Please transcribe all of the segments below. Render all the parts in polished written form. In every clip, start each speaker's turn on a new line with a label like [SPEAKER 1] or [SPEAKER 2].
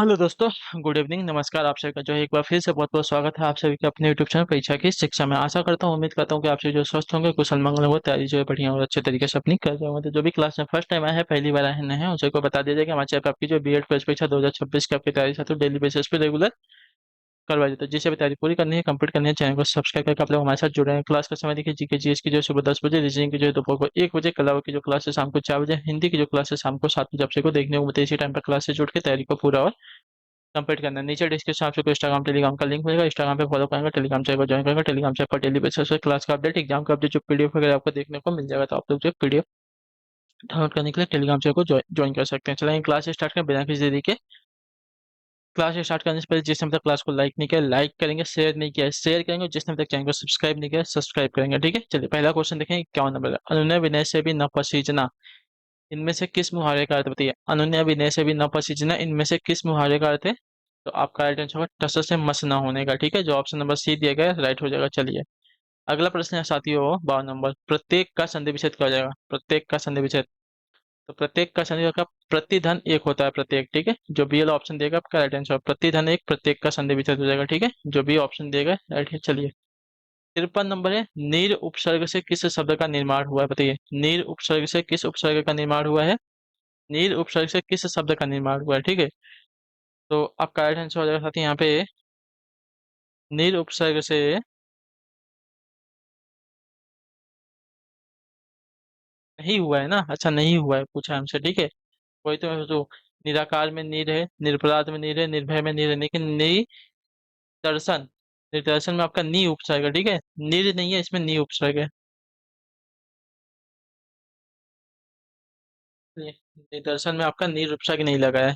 [SPEAKER 1] Hello दोस्तों। Good evening, नमस्कार। आप सभी का जो है एक बार फिर से बहुत बहुत स्वागत है आप सभी के अपने यूट्यूब चैनल परीक्षा की शिक्षा में। आशा करता हूँ, उम्मीद करता हूँ कि आप सभी जो स्वस्थ होंगे, कुशल मंगल होंगे, तैयारी जो है बढ़िया और अच्छे तरीके से अपनी कर रहे होंगे। तो जो भी क्लास में फर्स्ट टाइम आए हैं, पहली बार आए हैं, उसे को बता दिया जाए कि हमारे चैनल पर आपकी जो बीएड प्रवेश परीक्षा 2026 की आपकी तैयारी साथ डेली बेसिस पे रेगुलर करवाई जाती है। जिसे भी तैयारी पूरी करनी है, कंप्लीट करनी है, चैनल को सब्सक्राइब करके आप लोग हमारे साथ जुड़े हैं। क्लास का समय देखिए, जीके जीएस की जो है सुबह 10 बजे, रीजनिंग की जो है दोपहर को 1 बजे, कला की जो क्लास है शाम को 4 बजे, हिंदी की जो क्लास है शाम को 7 बजे। आप सभी को देखने को मिलते हैं इसी टाइम पर क्लास से जुड़ के तैयारी को पूरा और कंप्लीट करना है। नीचे डिस्क्रिप्शन आपको इंस्टाग्राम टेलीग्राम का लिंक मिलेगा, इंस्टाग्राम पे फॉलो करेंगे, टेलीग्राम चैनल को ज्वाइन करेंगे, टेलीग्राम चैनल पर डेली बेसिस पे क्लास का अपडेट, एग्जाम का अपडेट, जो पीडीएफ वगैरह आपको देखने को मिल जाएगा। तो आप लोग जो पीडीएफ डाउनलोड करने के लिए टेलीग्राम चैनल को ज्वाइन कर सकते हैं। चलेंगे क्लास स्टार्ट करें बिना किसी देरी के। क्लास स्टार्ट करने से पहले जिसने अभी तक क्लास को लाइक नहीं किया लाइक करेंगे, शेयर नहीं किया शेयर करेंगे, जिसने अभी तक चैनल को सब्सक्राइब नहीं किया सब्सक्राइब करेंगे। ठीक है, चलिए पहला क्वेश्चन देखें। 51 नंबर का, अनुनय विनय से भी न पसीजना, इनमें से किस मुहावरे का अर्थ बताइए। अनुनय विनय से भी न पसीजना, इनमें से किस मुहावरे का अर्थ है। तो आपका राइट आंसर होगा टस से मस ना होने का। ठीक है, जो ऑप्शन नंबर सी दिया गया है राइट हो जाएगा। चलिए अगला प्रश्न है साथियों, 52 नंबर। प्रत्येक का संधि विच्छेद क्या हो जाएगा। प्रत्येक का संधि विच्छेद, तो प्रत्येक का संधि का प्रतिधन एक होता है। प्रत्येक, ठीक है, जो बी वाला ऑप्शन देगा आपका राइट आंसर। प्रतिधन एक, प्रत्येक का संधि विच्छेद हो जाएगा। ठीक है, जो भी ऑप्शन देगा राइट है। चलिए 53 नंबर है। नीर उपसर्ग से किस शब्द का निर्माण हुआ है बताइए। नीर उपसर्ग से किस उपसर्ग का निर्माण हुआ है। नीर उपसर्ग से किस शब्द का निर्माण हुआ है। ठीक है, तो आपका राइट आंसर हो जाएगा साथी यहाँ पे नीर उपसर्ग से नहीं हुआ है ना। अच्छा, नहीं हुआ है पूछा हमसे। ठीक है, वही तो मैं सोचूं, निराकार में नीर है, निरपराध में नीर है, निर्भय में नीर है, लेकिन निदर्शन, निदर्शन में आपका नी उपसर्ग है। ठीक है, नीर नहीं है, इसमें नी उपसर्ग है। ये निदर्शन में आपका नीर उपसर्ग नहीं लगा है।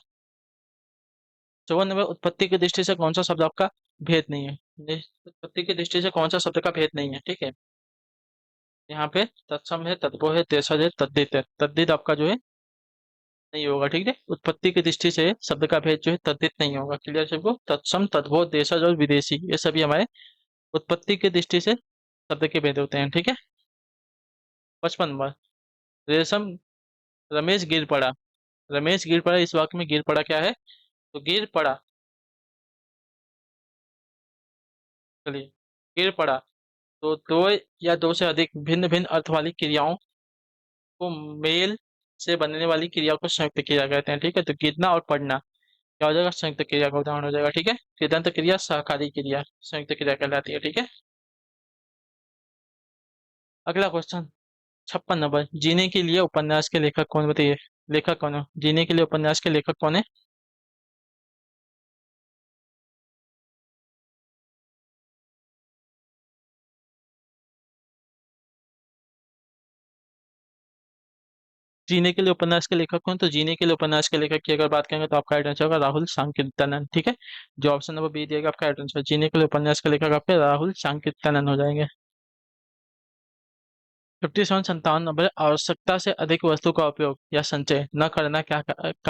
[SPEAKER 1] 54 नंबर, उत्पत्ति की दृष्टि से कौन सा शब्द आपका भेद नहीं है। उत्पत्ति की दृष्टि से कौन सा शब्द का भेद नहीं है। ठीक है, यहाँ पे तत्सम है, तद्भव है, तेसर है, तद्धित है। तद्धित आपका जो है नहीं होगा। ठीक है, उत्पत्ति की दृष्टि से शब्द का भेद जो है तद्धित नहीं होगा। क्लियर सबको, तत्सम, तद्भव, देशज और विदेशी ये सभी हमारे उत्पत्ति की दृष्टि से शब्द के भेद होते हैं। ठीक है। 55 नंबर, रेशम, रमेश गिर पड़ा। रमेश गिर पड़ा, इस वाक्य में गिर पड़ा क्या है। तो गिर पड़ा, चलिए गिर पड़ा, तो दो या दो से अधिक भिन्न भिन्न अर्थ वाली क्रियाओं को मेल से बनने वाली क्रिया को संयुक्त क्रिया कहते हैं। ठीक है, तो गिरना और पढ़ना क्या हो जाएगा, संयुक्त क्रिया का उदाहरण हो जाएगा। ठीक है, कृदंत क्रिया, सहकारी क्रिया, संयुक्त क्रिया कहलाती है। ठीक है, अगला क्वेश्चन 56 नंबर, जीने के लिए उपन्यास के लेखक कौन बताइए। लेखक कौन है, जीने के लिए उपन्यास के लेखक कौन है। जीने के लिए उपन्यास के लेखक कौन, तो जीने के लिए उपन्यास के लेखक की अगर बात करेंगे तो आपका राइट आंसर होगा राहुल सांकीर्तनन। ठीक है, जो ऑप्शन नंबर बी दिएगा आपका राइट आंसर। जीने के लिए उपन्यास के लेखक आपके राहुल सांकीर्तनन हो जाएंगे। 57 नंबर, आवश्यकता से अधिक वस्तु का उपयोग या संचय न करना का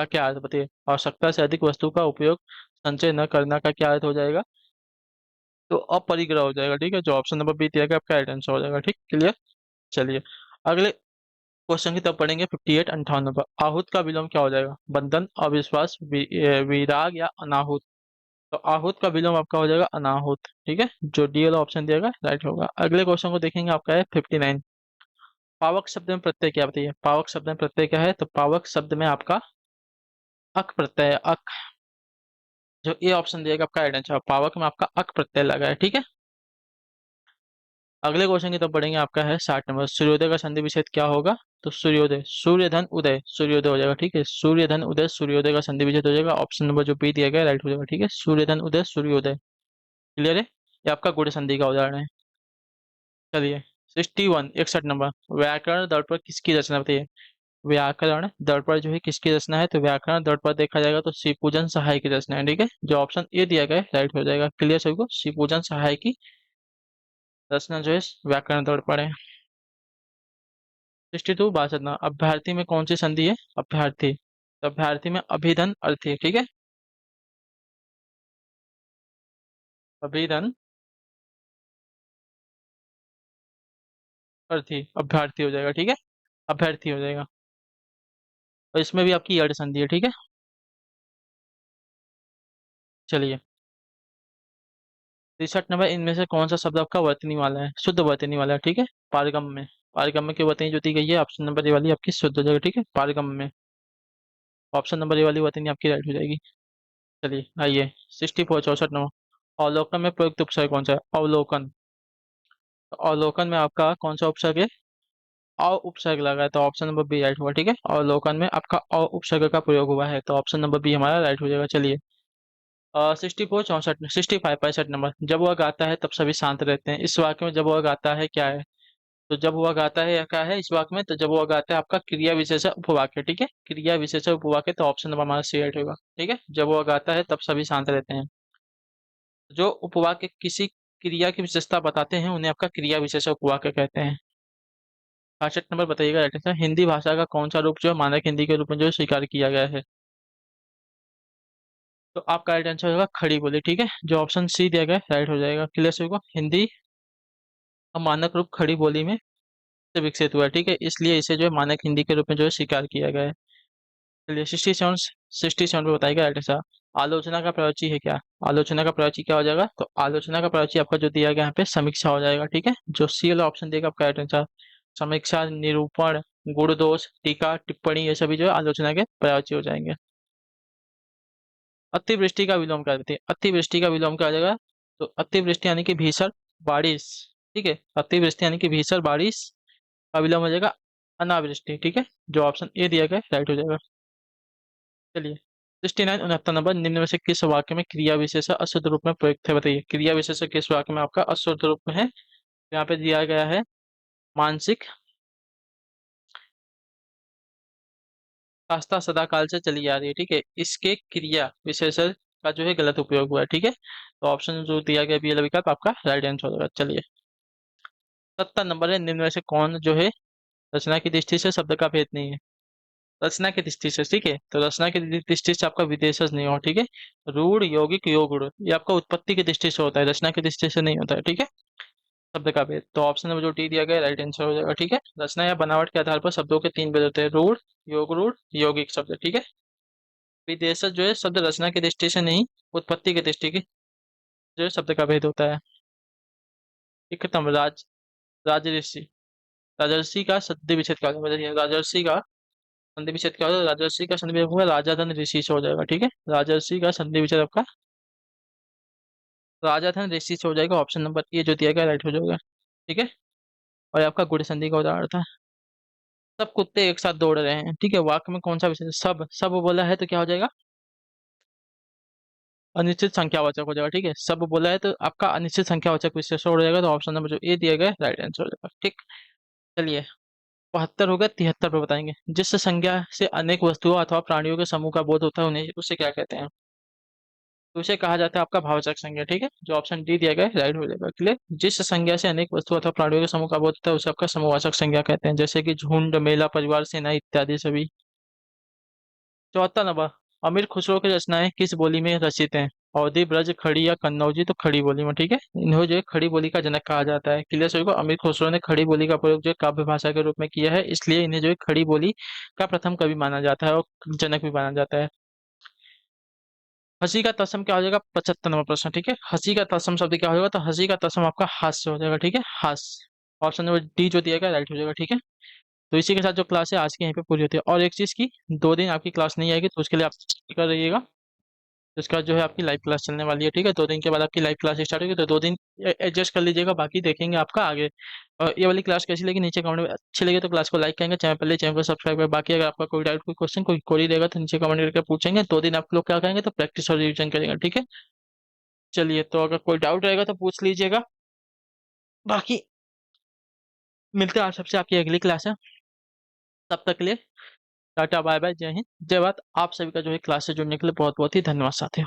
[SPEAKER 1] क्या अर्थ बताइए। आवश्यकता से अधिक वस्तु का उपयोग संचय न करना का क्या अर्थ हो जाएगा। तो अपरिग्रह हो जाएगा। ठीक है, जो ऑप्शन नंबर बी दिया गया आपका राइट आंसर हो जाएगा। ठीक, क्लियर। चलिए अगले क्वेश्चन की तरफ पढ़ेंगे। 58 58 नंबर, आहूत का विलोम क्या हो जाएगा। बंधन, अविश्वास, विराग या अनाहुत। तो आहूत का विलोम आपका हो जाएगा अनाहुत। ठीक है, जो डी वाला ऑप्शन दिया गया राइट होगा। अगले क्वेश्चन को देखेंगे, आपका है 59। पावक शब्द में प्रत्यय क्या बताइए। पावक शब्द में प्रत्यय क्या है, तो पावक शब्द में आपका अक प्रत्यय है, अक। जो ए ऑप्शन दिएगा आपका राइट आंसर, पावक में आपका अक प्रत्यय लगा है। ठीक है, अगले क्वेश्चन की तरफ बढ़ेंगे। आपका है 60 नंबर, सूर्योदय का संधि विच्छेद क्या होगा। तो सूर्योदय, सूर्यधन उदय, सूर्योदय हो जाएगा। ठीक है, सूर्यधन उदय, सूर्योदय का संधि विच्छेद हो जाएगा। ऑप्शन नंबर जो बी दिया गया राइट हो जाएगा। ठीक है, सूर्यधन उदय, सूर्योदय। क्लियर है, ये आपका गुण संधि का उदाहरण है। चलिए 61, 61 नंबर, व्याकरण दर्पण किसकी रचना बताइए। व्याकरण दर्पण जो है किसकी रचना है, तो व्याकरण दर्पण देखा जाएगा तो शिवपूजन सहाय की रचना है। ठीक है, जो ऑप्शन ए दिया गया है राइट हो जाएगा। क्लियर सभी को, शिवपूजन सहाय की रचना जो है व्याकरण दर्पण है। 62, 62 अभ्यर्थी में कौन सी संधि है। अभ्यर्थी, तो अभ्यर्थी में अभिधन अर्थी। ठीक है, अभिधन अर्थी, अभ्यर्थी हो जाएगा। ठीक है, अभ्यर्थी हो जाएगा। और इसमें भी आपकी यड़ संधि है। ठीक है, चलिए, 63 नंबर, इनमें से कौन सा शब्द आपका वर्तनी वाला है, शुद्ध वर्तनी वाला है, ठीक है। पारगम में, पारगम में की वर्तनी जो दी गई है, ऑप्शन नंबर ए वाली आपकी शुद्ध हो जाएगी, ठीक है, पारगम में। ऑप्शन नंबर ए वाली वर्तनी आपकी राइट हो जाएगी। चलिए आइए, 64 64 नंबर, अवलोकन में प्रयुक्त उपसर्ग कौन सा है, अवलोकन। तो अवलोकन में आपका कौन सा उपसर्ग है, अ उपसर्ग लगा है, तो ऑप्शन नंबर बी राइट हुआ, ठीक है। अवलोकन में आपका अ उपसर्ग का प्रयोग हुआ है, तो ऑप्शन नंबर बी हमारा राइट हो जाएगा। चलिए, 64 64 65 65 नंबर, जब वह गाता है तब सभी शांत रहते हैं, इस वाक्य में जब वह गाता है क्या है। तो जब वह गाता है या क्या है इस वाक्य में, तो जब वह गाता है आपका क्रिया विशेषण उपवाक्य, ठीक है, क्रिया विशेषण उपवाक्य, तो ऑप्शन नंबर हमारा सी राइट होगा, ठीक है। जब वह गाता है तब सभी शांत रहते हैं, जो उपवाक्य किसी क्रिया की विशेषता बताते हैं उन्हें आपका क्रिया विशेषण उपवाक्य कहते हैं। 65 नंबर बताइएगा राइट आंसर, हिंदी भाषा का कौन सा रूप जो है मानक हिंदी के रूप में जो है स्वीकार किया गया है। तो आपका राइट आंसर होगा खड़ी बोली, ठीक है, जो ऑप्शन सी दिया गया है राइट हो जाएगा। क्लियर से होगा, हिंदी का मानक रूप खड़ी बोली में से विकसित हुआ है, ठीक है, इसलिए इसे जो है मानक हिंदी के रूप में जो है स्वीकार किया गया है। चलिए, 67 पे बताइएगा राइट आंसर, आलोचना का प्रवचि है क्या। आलोचना का प्रवचि क्या हो जाएगा, तो आलोचना का प्रवचि आपका जो दिया गया यहाँ पे समीक्षा हो जाएगा, ठीक है, जो सी वाला ऑप्शन देगा आपका राइट आंसर। समीक्षा, निरूपण, गुण दोष, टीका, टिप्पणी, ये सभी जो है आलोचना के प्रवचि हो जाएंगे। अतिवृष्टि का विलोम क्या देते हैं, अतिवृष्टि का विलोम क्या हो जाएगा, तो अतिवृष्टि यानी कि भीषण बारिश, ठीक है, अतिवृष्टि यानी कि भीषण बारिश का विलोम हो जाएगा अनावृष्टि, ठीक है, जो ऑप्शन ए दिया गया राइट हो जाएगा। चलिए, 69 नंबर, निम्न में से किस वाक्य में क्रिया विशेषण अशुद्ध रूप में प्रयुक्त है, बताइए क्रिया विशेषण किस वाक्य में आपका अशुद्ध रूप में है। यहाँ पे दिया गया है मानसिक आस्था सदा काल से चली आ रही है, ठीक है, इसके क्रिया विशेषण का जो है गलत उपयोग हुआ है, ठीक है, तो ऑप्शन जो दिया गया बी वाला विकल्प आपका राइट आंसर होगा। चलिए, 70 नंबर है, निम्न में से कौन जो है रचना की दृष्टि से शब्द का भेद नहीं है। रचना की दृष्टि से, ठीक है, तो रचना की दृष्टि से आपका विदेशज नहीं हो, ठीक है। रूढ़, यौगिक, योग, ये आपका उत्पत्ति की दृष्टि से होता है, रचना की दृष्टि से नहीं होता है, ठीक है। शब्द का भेद, तो ऑप्शन नंबर जो टी दिया गया राइट आंसर हो जाएगा, ठीक है। रचना या बनावट के आधार पर शब्दों के तीन भेद होते हैं, रूढ़, योग रूढ़, यौगिक शब्द, ठीक है। विदेशज जो है शब्द रचना की दृष्टि से नहीं, उत्पत्ति की दृष्टि की जो है शब्द का भेद होता है। ठीक है, तम राजऋषि, राजर्षि का संधि विच्छेद क्या होता है, राजर्षि का संधि विच्छेद क्या होता है, राजर्षि का संधि विच्छेद होगा राजा धन ऋषि से हो जाएगा, ठीक है, राजर्षि का संधि विच्छेद आपका राजा धन ऋषि से हो जाएगा, ऑप्शन नंबर ए जो दिया गया राइट हो जाएगा, ठीक है। और ये आपका गुण संधि का उदाहरण था। सब कुत्ते एक साथ दौड़ रहे हैं, ठीक है, वाक्य में कौन सा विशेष, सब सब बोला है तो क्या हो जाएगा, अनिश्चित संख्यावाचक हो जाएगा, ठीक है, सब बोला है तो आपका अनिश्चित संख्यावाचक विशेषण हो जाएगा, तो ऑप्शन नंबर जो ए दिया गया राइट आंसर हो जाएगा, ठीक। चलिए, 72 हो गया, 73 पे बताएंगे, जिस संज्ञा से अनेक वस्तुओं अथवा प्राणियों के समूह का बोध होता है उन्हें उसे क्या कहते हैं। तो उसे कहा जाता है आपका भावचक संज्ञा, ठीक है, जो ऑप्शन डी दिया गया है राइट हो जाएगा। क्लियर, जिस संज्ञा से अनेक वस्तु अथवा प्राणियों के समूह का बोध होता है उसे आपका समूहवाचक संज्ञा कहते हैं, जैसे कि झुंड, मेला, परिवार, सेना इत्यादि सभी। 74 नंबर, अमीर खुसरो की रचनाएं किस बोली में रचित हैं। अवधी, ब्रज, खड़ी या कन्नौजी, तो खड़ी बोली में, ठीक है, इन्हें जो है खड़ी बोली का जनक कहा जाता है। क्लियर सभी को, अमीर खुसरो ने खड़ी बोली का प्रयोग जो है काव्य भाषा के रूप में किया है, इसलिए इन्हें जो है खड़ी बोली का प्रथम कवि माना जाता है और जनक भी माना जाता है। हंसी का तत्सम क्या हो जाएगा, 75 नंबर प्रश्न, ठीक है, हंसी का तत्सम शब्द क्या होगा, तो हंसी का तत्सम आपका हास्य हो जाएगा, ठीक है, हास्य, ऑप्शन नंबर डी जो दिया गया राइट हो जाएगा, ठीक है। तो इसी के साथ जो क्लास है आज की यहीं पे पूरी होती है, और एक चीज की, 2 दिन आपकी क्लास नहीं आएगी तो उसके लिए आप कर रहिएगा, तो इसका जो है आपकी लाइव क्लास चलने वाली है, ठीक है, 2 दिन के बाद आपकी लाइव क्लास स्टार्ट होगी, तो 2 दिन एडजस्ट कर लीजिएगा, बाकी देखेंगे आपका आगे। और ये वाली क्लास कैसी लगी नीचे कमेंट में, अच्छी लगी तो क्लास को लाइक करेंगे, चैनल पहले चैनल को सब्सक्राइब करें, बाकी अगर आपका कोई डाउट, कोई क्वेश्चन, कोई क्वेरी रहेगा तो नीचे कमेंट करके पूछेंगे। 2 दिन आप लोग क्या करेंगे, तो प्रैक्टिस और रिविजन करेंगे, ठीक है। चलिए, तो अगर कोई डाउट रहेगा तो पूछ लीजिएगा, बाकी मिलते हैं आप सबसे आपकी अगली क्लास है, तब तक के लिए टाटा बाय बाय, जय हिंद जय भारत, आप सभी का जो है क्लास से जुड़ने के लिए बहुत बहुत ही धन्यवाद साथियों।